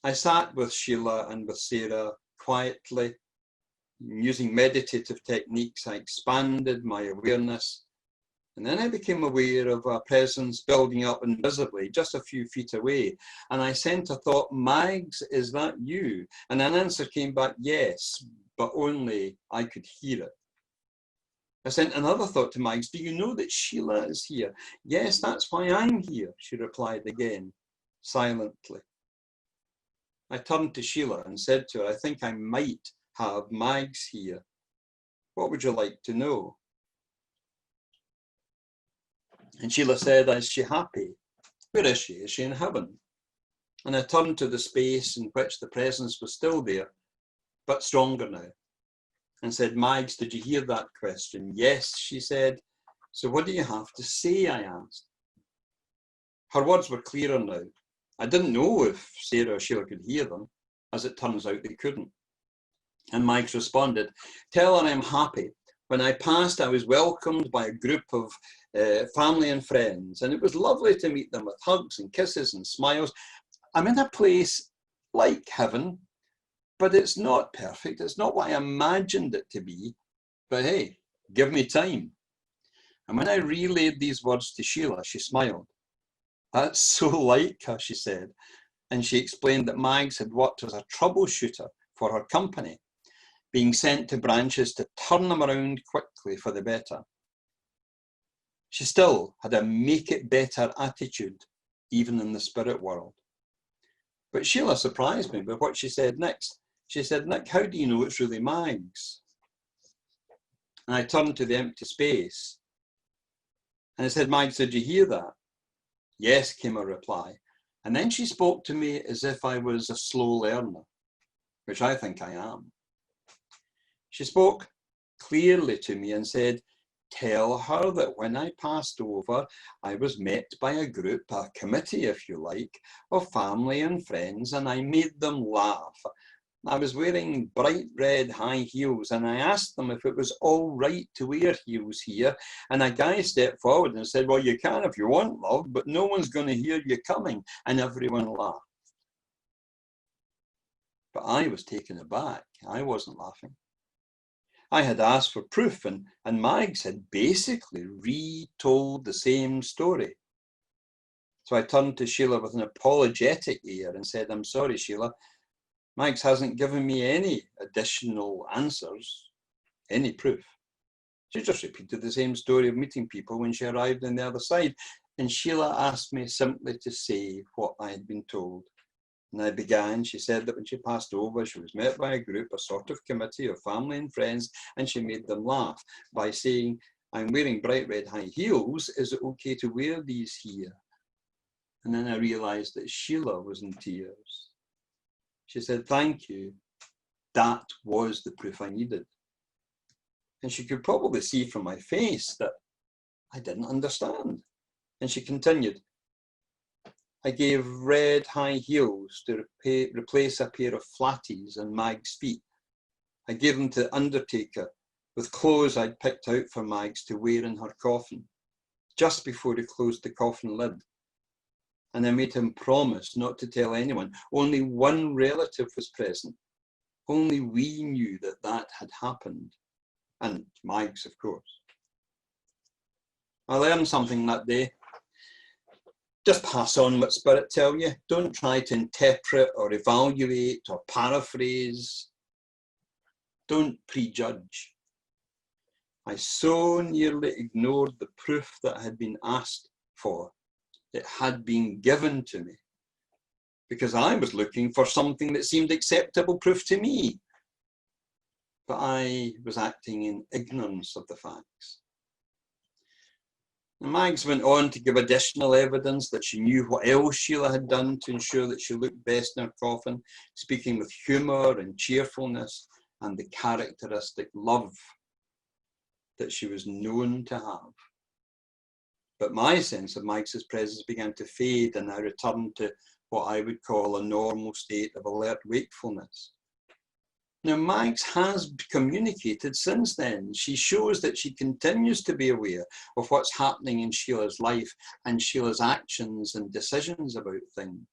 I sat with Sheila and with Sarah quietly. Using meditative techniques, I expanded my awareness And then I became aware of a presence building up invisibly just a few feet away. And I sent a thought, Mags, is that you? And an answer came back, yes, but only I could hear it. I sent another thought to Mags, do you know that Sheila is here? Yes, that's why I'm here, she replied again, silently. I turned to Sheila and said to her, I think I might have Mags here. What would you like to know? And Sheila said, is she happy? Where is she? Is she in heaven? And I turned to the space in which the presence was still there, but stronger now, and said, Mags, did you hear that question? Yes, she said. So what do you have to say? I asked. Her words were clearer now. I didn't know if Sarah or Sheila could hear them. As it turns out, they couldn't. And Mags responded, tell her I'm happy. When I passed, I was welcomed by a group of family and friends, and it was lovely to meet them with hugs and kisses and smiles. I'm in a place like heaven, but it's not perfect. It's not what I imagined it to be. But hey, give me time. And when I relayed these words to Sheila, she smiled. That's so like her, she said. And she explained that Mags had worked as a troubleshooter for her company, being sent to branches to turn them around quickly for the better. She still had a make it better attitude, even in the spirit world. But Sheila surprised me with what she said next. She said, Nick, how do you know it's really Mags? And I turned to the empty space and I said, Mags, did you hear that? Yes, came a reply. And then she spoke to me as if I was a slow learner, which I think I am. She spoke clearly to me and said, tell her that when I passed over, I was met by a group, a committee, if you like, of family and friends, and I made them laugh. I was wearing bright red high heels, and I asked them if it was all right to wear heels here. And a guy stepped forward and said, well, you can if you want, love, but no one's going to hear you coming. And everyone laughed. But I was taken aback. I wasn't laughing. I had asked for proof, and Mags had basically retold the same story. So I turned to Sheila with an apologetic air and said, I'm sorry, Sheila. Mags hasn't given me any additional answers, any proof. She just repeated the same story of meeting people when she arrived on the other side. And Sheila asked me simply to say what I had been told. And I began, she said that when she passed over, she was met by a group, a sort of committee of family and friends, and she made them laugh by saying, I'm wearing bright red high heels, is it okay to wear these here? And then I realized that Sheila was in tears. She said, thank you. That was the proof I needed. And she could probably see from my face that I didn't understand. And she continued, I gave red high heels to replace a pair of flatties on Mag's feet. I gave them to the undertaker with clothes I'd picked out for Mags to wear in her coffin, just before he closed the coffin lid. And I made him promise not to tell anyone. Only one relative was present. Only we knew that that had happened. And Mags, of course. I learned something that day. Just pass on what spirit tell you. Don't try to interpret or evaluate or paraphrase. Don't prejudge. I so nearly ignored the proof that I had been asked for. It had been given to me because I was looking for something that seemed acceptable proof to me. But I was acting in ignorance of the facts. And Mags went on to give additional evidence that she knew what else Sheila had done to ensure that she looked best in her coffin, speaking with humour and cheerfulness and the characteristic love that she was known to have. But my sense of Mags's presence began to fade, and I returned to what I would call a normal state of alert wakefulness. Now, Mags has communicated since then. She shows that she continues to be aware of what's happening in Sheila's life and Sheila's actions and decisions about things.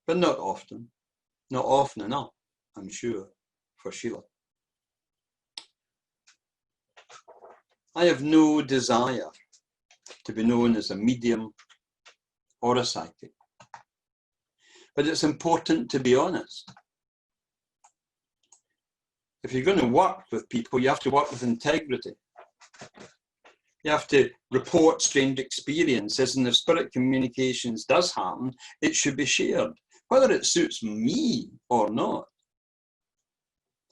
But not often. Not often enough, I'm sure, for Sheila. I have no desire to be known as a medium or a psychic. But it's important to be honest. If you're going to work with people, you have to work with integrity. You have to report strange experiences, and if spirit communications does happen, it should be shared, whether it suits me or not.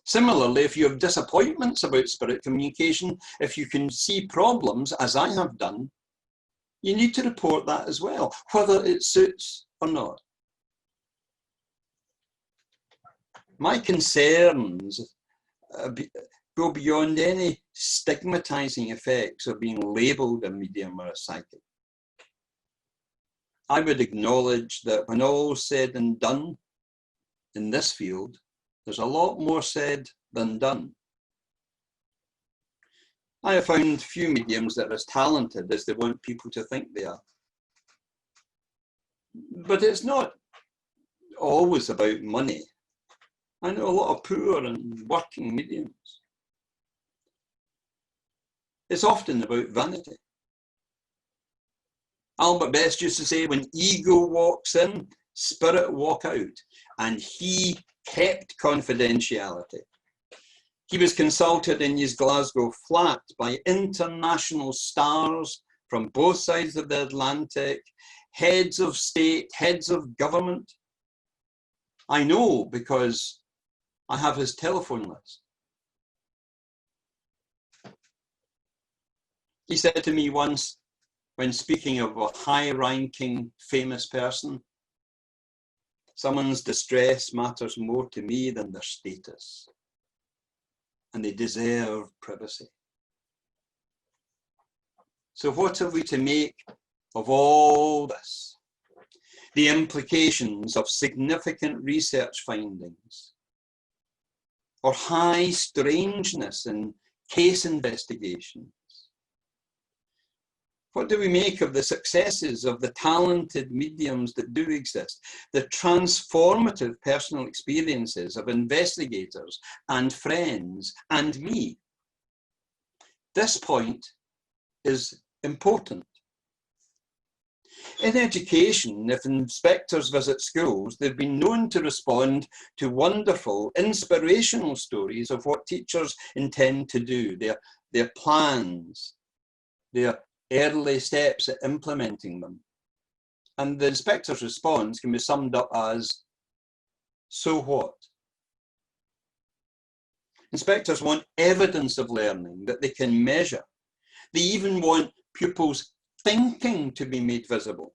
Similarly, if you have disappointments about spirit communication, if you can see problems, as I have done, you need to report that as well, whether it suits or not. My concerns go beyond any stigmatizing effects of being labeled a medium or a psychic. I would acknowledge that when all's said and done in this field, there's a lot more said than done. I have found few mediums that are as talented as they want people to think they are. But it's not always about money. I know a lot of poor and working mediums. It's often about vanity. Albert Best used to say, when ego walks in, spirit walk out. And he kept confidentiality. He was consulted in his Glasgow flat by international stars from both sides of the Atlantic, heads of state, heads of government. I know because I have his telephone list. He said to me once, when speaking of a high-ranking famous person, someone's distress matters more to me than their status, and they deserve privacy. So what are we to make of all this? The implications of significant research findings, or high strangeness in case investigations? What do we make of the successes of the talented mediums that do exist, the transformative personal experiences of investigators and friends and me? This point is important. In education, if inspectors visit schools, they've been known to respond to wonderful, inspirational stories of what teachers intend to do, their plans, their early steps at implementing them. And the inspector's response can be summed up as, so what? Inspectors want evidence of learning that they can measure. They even want pupils' thinking to be made visible.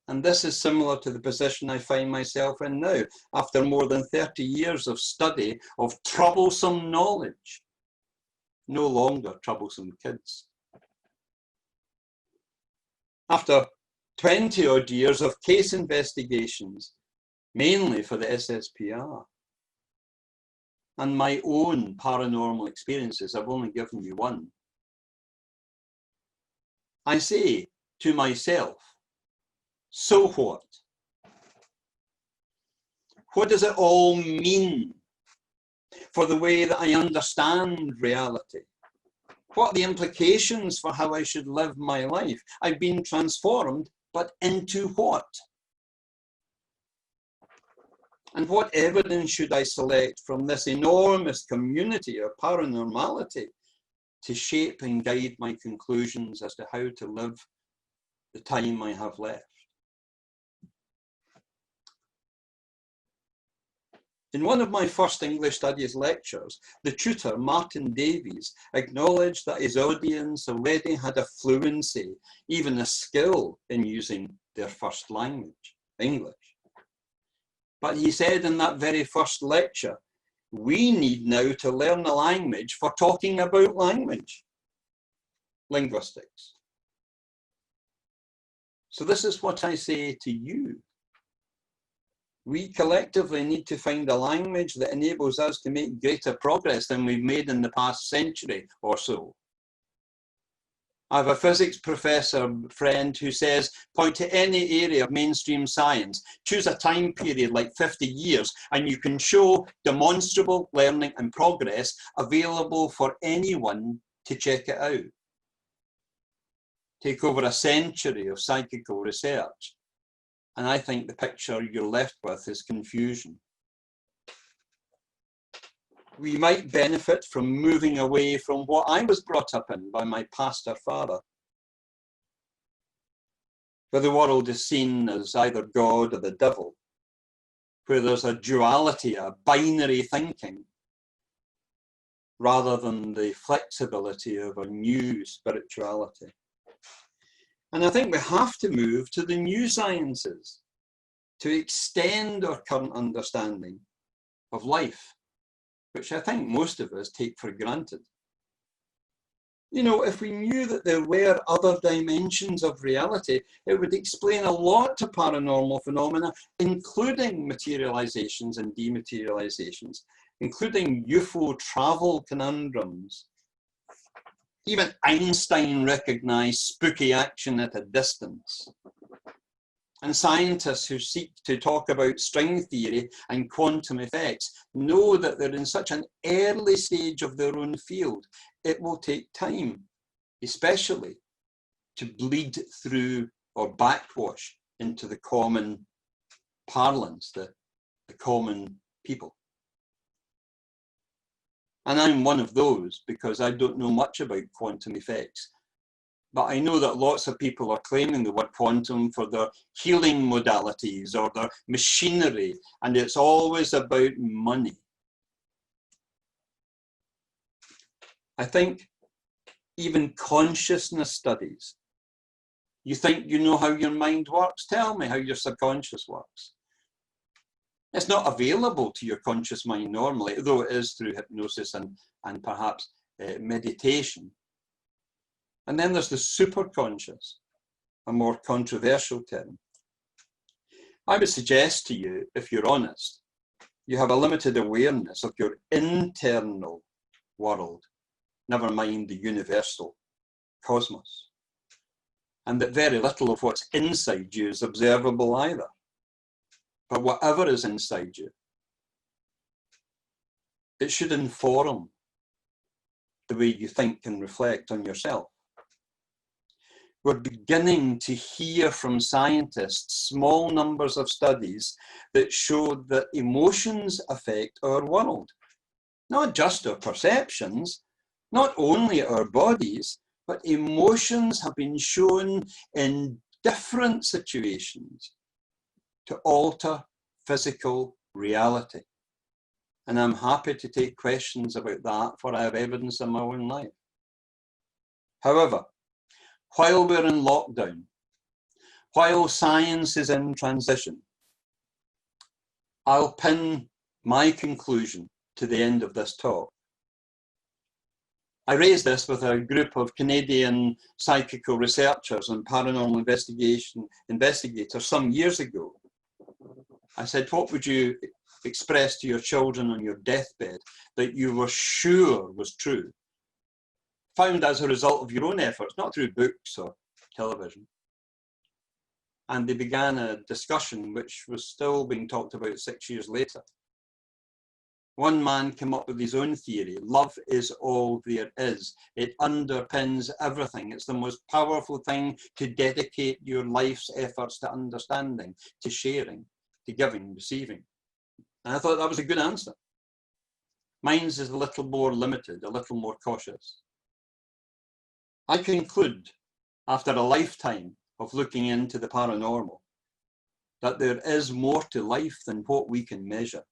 And this is similar to the position I find myself in now, after more than 30 years of study of troublesome knowledge. No longer troublesome kids. After 20 odd years of case investigations, mainly for the SSPR, and my own paranormal experiences, I've only given you one, I say to myself, so what? What does it all mean for the way that I understand reality? What are the implications for how I should live my life? I've been transformed, but into what? And what evidence should I select from this enormous community of paranormality to shape and guide my conclusions as to how to live the time I have left? In one of my first English studies lectures, the tutor, Martin Davies, acknowledged that his audience already had a fluency, even a skill in using their first language, English. But he said in that very first lecture, we need now to learn a language for talking about language, linguistics. So this is what I say to you. We collectively need to find a language that enables us to make greater progress than we've made in the past century or so. I have a physics professor friend who says, point to any area of mainstream science, choose a time period like 50 years, and you can show demonstrable learning and progress available for anyone to check it out. Take over a century of psychical research, and I think the picture you're left with is confusion. We might benefit from moving away from what I was brought up in by my pastor father, where the world is seen as either God or the devil, where there's a duality, a binary thinking, rather than the flexibility of a new spirituality. And I think we have to move to the new sciences to extend our current understanding of life, which I think most of us take for granted. You know, if we knew that there were other dimensions of reality, it would explain a lot to paranormal phenomena, including materializations and dematerializations, including UFO travel conundrums. Even Einstein recognized spooky action at a distance. And scientists who seek to talk about string theory and quantum effects know that they're in such an early stage of their own field. It will take time, especially to bleed through or backwash into the common parlance, the common people. And I'm one of those because I don't know much about quantum effects. But I know that lots of people are claiming the word quantum for their healing modalities or their machinery, and it's always about money. I think even consciousness studies. You think you know how your mind works? Tell me how your subconscious works. It's not available to your conscious mind normally, though it is through hypnosis and perhaps meditation. And then there's the superconscious, a more controversial term. I would suggest to you, if you're honest, you have a limited awareness of your internal world, never mind the universal cosmos, and that very little of what's inside you is observable either. But whatever is inside you, it should inform the way you think and reflect on yourself. We're beginning to hear from scientists small numbers of studies that show that emotions affect our world. Not just our perceptions, not only our bodies, but emotions have been shown in different situations to alter physical reality. And I'm happy to take questions about that, for I have evidence in my own life. However, while we're in lockdown, while science is in transition, I'll pin my conclusion to the end of this talk. I raised this with a group of Canadian psychical researchers and paranormal investigators some years ago. I said, what would you express to your children on your deathbed that you were sure was true? Found as a result of your own efforts, not through books or television. And they began a discussion which was still being talked about 6 years later. One man came up with his own theory. Love is all there is. It underpins everything. It's the most powerful thing to dedicate your life's efforts to understanding, to sharing, to giving, receiving. And I thought that was a good answer. Mine's is a little more limited, a little more cautious. I conclude, after a lifetime of looking into the paranormal, that there is more to life than what we can measure.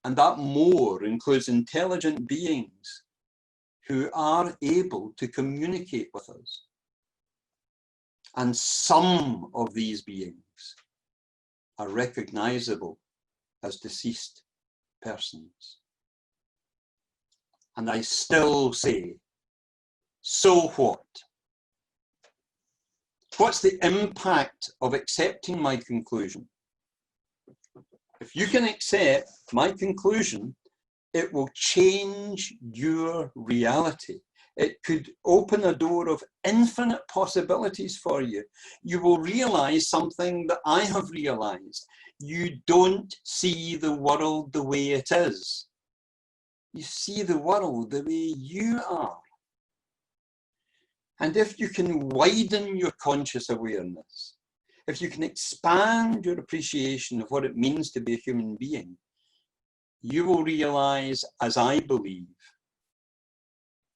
And that more includes intelligent beings who are able to communicate with us. And some of these beings are recognizable as deceased persons. And I still say, so what? What's the impact of accepting my conclusion? If you can accept my conclusion, it will change your reality. It could open a door of infinite possibilities for you. You will realize something that I have realized. You don't see the world the way it is. You see the world the way you are. And if you can widen your conscious awareness, if you can expand your appreciation of what it means to be a human being, you will realize, as I believe,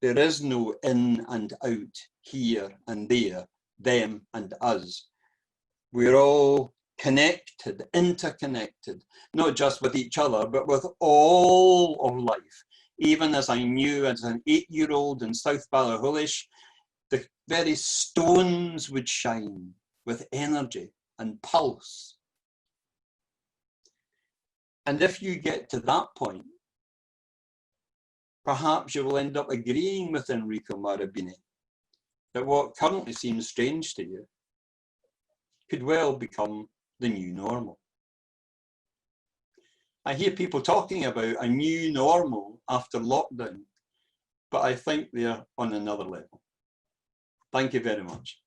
there is no in and out, here and there, them and us. We're all connected, interconnected, not just with each other, but with all of life. Even as I knew as an 8-year-old in South Ballachulish, the very stones would shine with energy and pulse. And if you get to that point, perhaps you will end up agreeing with Enrico Marabini that what currently seems strange to you could well become the new normal. I hear people talking about a new normal after lockdown, but I think they're on another level. Thank you very much.